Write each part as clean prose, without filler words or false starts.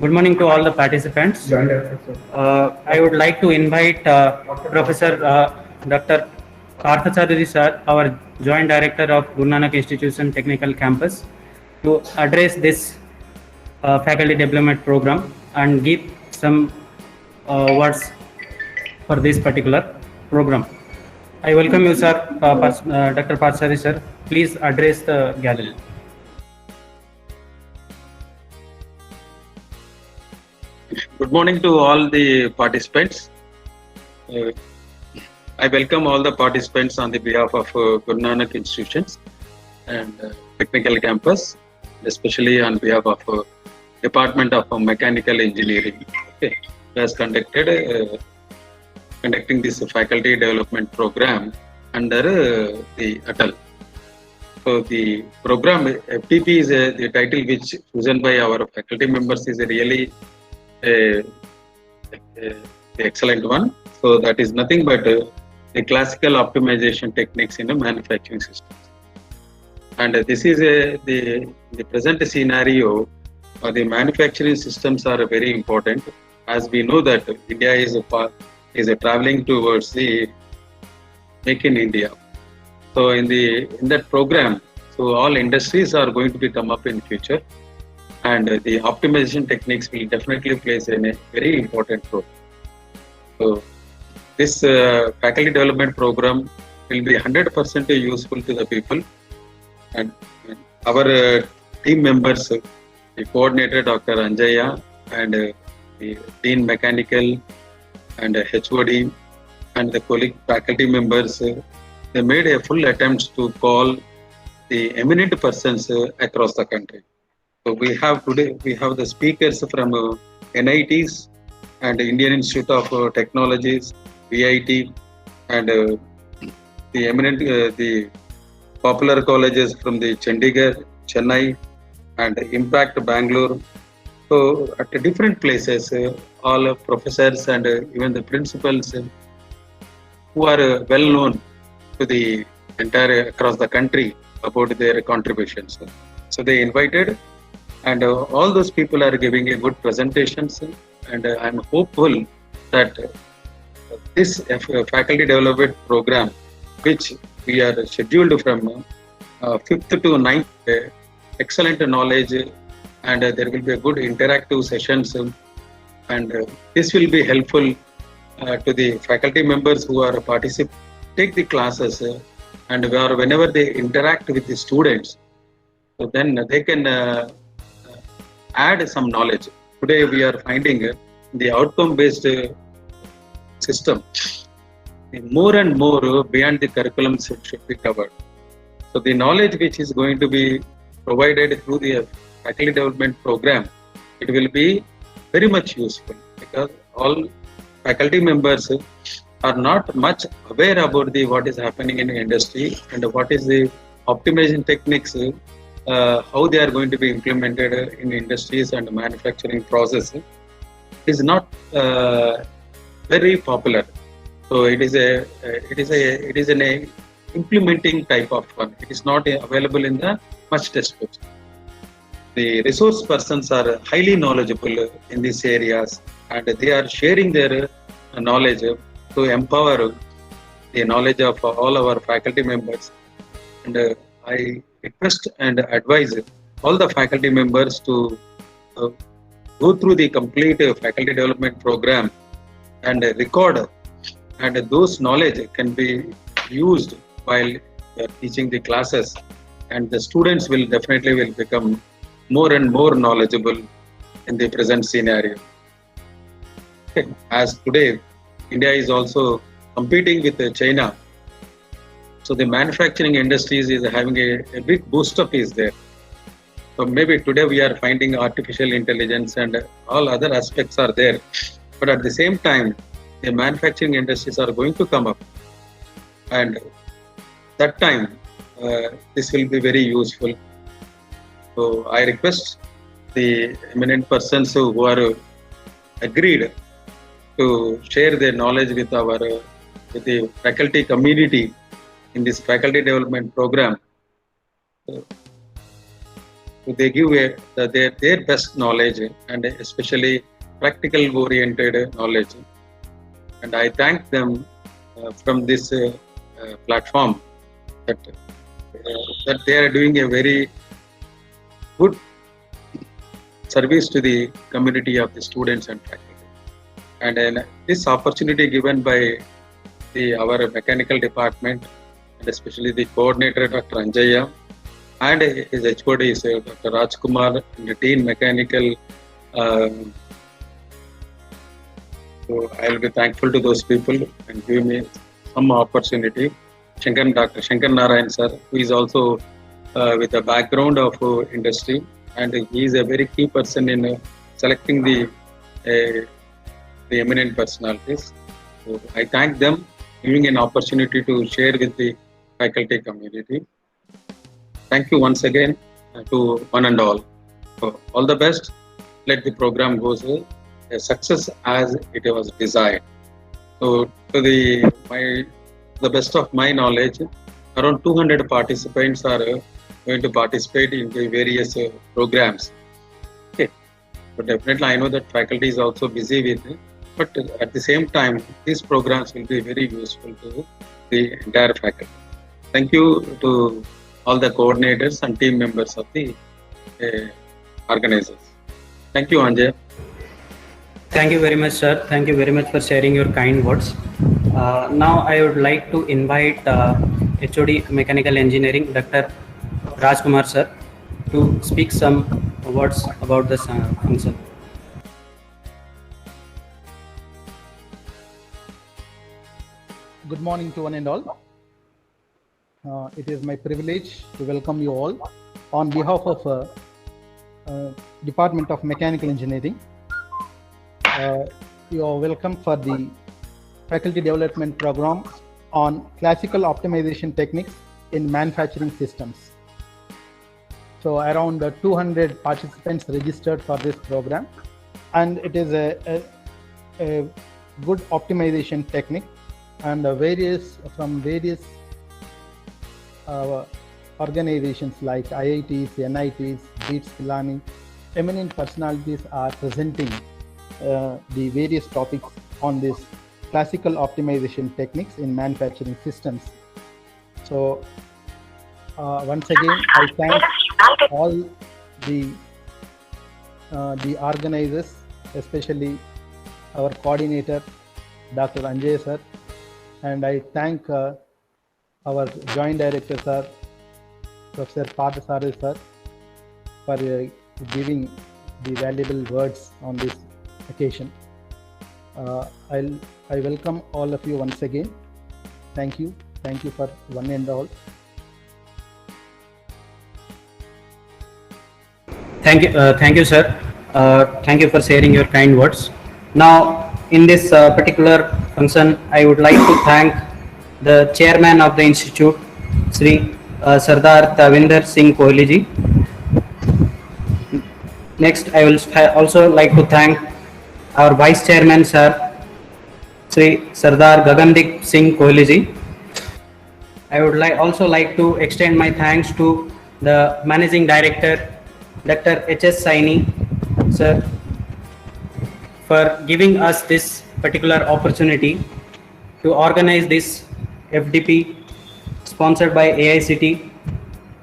Good morning to all the participants. I would like to invite Professor Dr. Parthacharya sir, our Joint Director of Guru Nanak Institution Technical Campus, to address this faculty development program and give some words for this particular program. I welcome you, sir, Dr. Parthacharya sir. Please address the gathering. Good morning to all the participants. I welcome all the participants on the behalf of Guru Nanak Institutions and Technical Campus, especially on behalf of Department of Mechanical Engineering, who has conducting this faculty development program under the ATAL. So the program FTP is the title which chosen by our faculty members is a really excellent one. So that is nothing but the classical optimization techniques in the manufacturing systems. And this is the present scenario. The manufacturing systems are very important, as we know that India is traveling towards the Make in India. So in that program, so all industries are going to be come up in future. And the optimization techniques will definitely play a very important role. So this faculty development program will be 100% useful to the people. And our team members, the coordinator Dr. Anjaya and the Dean Mechanical and HOD and the colleague faculty members, they made a full attempt to call the eminent persons across the country. So we have the speakers from NITs and Indian Institute of Technologies, VIT, and the popular colleges from the Chandigarh, Chennai, and Impact Bangalore. So at different places, all professors and even the principals who are well known to the entire across the country about their contributions. So they invited. And all those people are giving a good presentations, and I'm hopeful that this faculty development program, which we are scheduled from 5th to 9th, excellent knowledge, and there will be a good interactive sessions and this will be helpful to the faculty members who are take the classes and whenever they interact with the students, so then they can add some knowledge. Today we are finding the outcome based system, more and more beyond the curriculum should be covered. So the knowledge which is going to be provided through the faculty development program, it will be very much useful, because all faculty members are not much aware about what is happening in the industry and what is the optimization techniques, how they are going to be implemented in industries and manufacturing process. Is not very popular. So it is an implementing type of one. It is not available in the much textbooks. The resource persons are highly knowledgeable in these areas, and they are sharing their knowledge to empower the knowledge of all our faculty members. And I request and advise all the faculty members to go through the complete faculty development program and record, and those knowledge can be used while teaching the classes, and the students will definitely become more and more knowledgeable in the present scenario. Okay. As today India is also competing with China, so the manufacturing industries is having a big boost up is there. So maybe today we are finding artificial intelligence and all other aspects are there, but at the same time the manufacturing industries are going to come up, and that time this will be very useful. So I request the eminent persons who are agreed to share their knowledge with the faculty community in this faculty development program. So they give their best knowledge, and especially practical oriented knowledge. And I thank them from this platform that they are doing a very good service to the community of the students and faculty. And this opportunity given by our mechanical department, and especially the coordinator Dr. Anjaya and his HOD is Dr. Rajkumar and the Dean Mechanical. So I will be thankful to those people and give me some opportunity. Dr. Shankar Narayan sir, who is also with a background of industry, and he is a very key person in selecting the eminent personalities. So I thank them giving an opportunity to share with the faculty community. Thank you once again to one and all. So all the best. Let the program go a success as it was desired. So to the best of my knowledge, around 200 participants are going to participate in the various programs. Okay. But definitely I know that faculty is also busy with it, but at the same time these programs will be very useful to the entire faculty. Thank you to all the coordinators and team members of the organizers. Thank you, Anjay. Thank you very much, sir. Thank you very much for sharing your kind words. Now I would like to invite HOD Mechanical Engineering, Dr. Rajkumar sir, to speak some words about this function. Good morning to one and all. It is my privilege to welcome you all on behalf of Department of Mechanical Engineering. You are welcome for the Faculty Development Program on Classical Optimization Techniques in Manufacturing Systems. So around 200 participants registered for this program, and it is a good optimization technique, and from various organizations like IITs, NITs, BEATS, Pilani, eminent personalities are presenting the various topics on this classical optimization techniques in manufacturing systems. So once again, I thank all the organizers, especially our coordinator, Dr. Anjay sir, and I thank our Joint Director sir, Professor Parthasarathi sir, for giving the valuable words on this occasion. I welcome all of you once again. Thank you for one and all. Thank you, sir. Thank you for sharing your kind words. Now, in this particular function, I would like to thank the chairman of the institute, Sri Sardar Tavinder Singh Kohli ji. Next, I will also like to thank our vice chairman, sir, Sri Sardar Gagandeep Singh Kohli ji. I would also like to extend my thanks to the managing director, Dr. H.S. Saini, sir, for giving us this particular opportunity to organize this FDP sponsored by AICT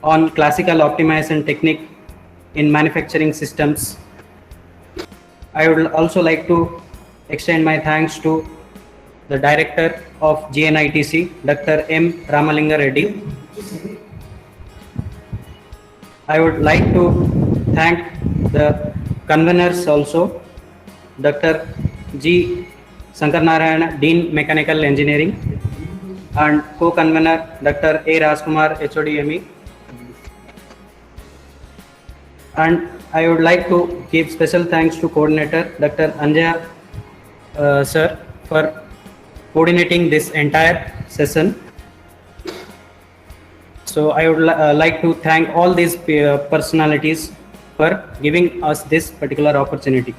on classical optimization technique in manufacturing systems. I would also like to extend my thanks to the director of GNITC, Dr. M. Ramalinga Reddy. I would like to thank the conveners also, Dr. G. Sankar Narayana, Dean Mechanical Engineering, and co-convener Dr. A. Rajkumar, HOD-ME. And I would like to give special thanks to coordinator Dr. Anjay sir for coordinating this entire session. So I would like to thank all these personalities for giving us this particular opportunity.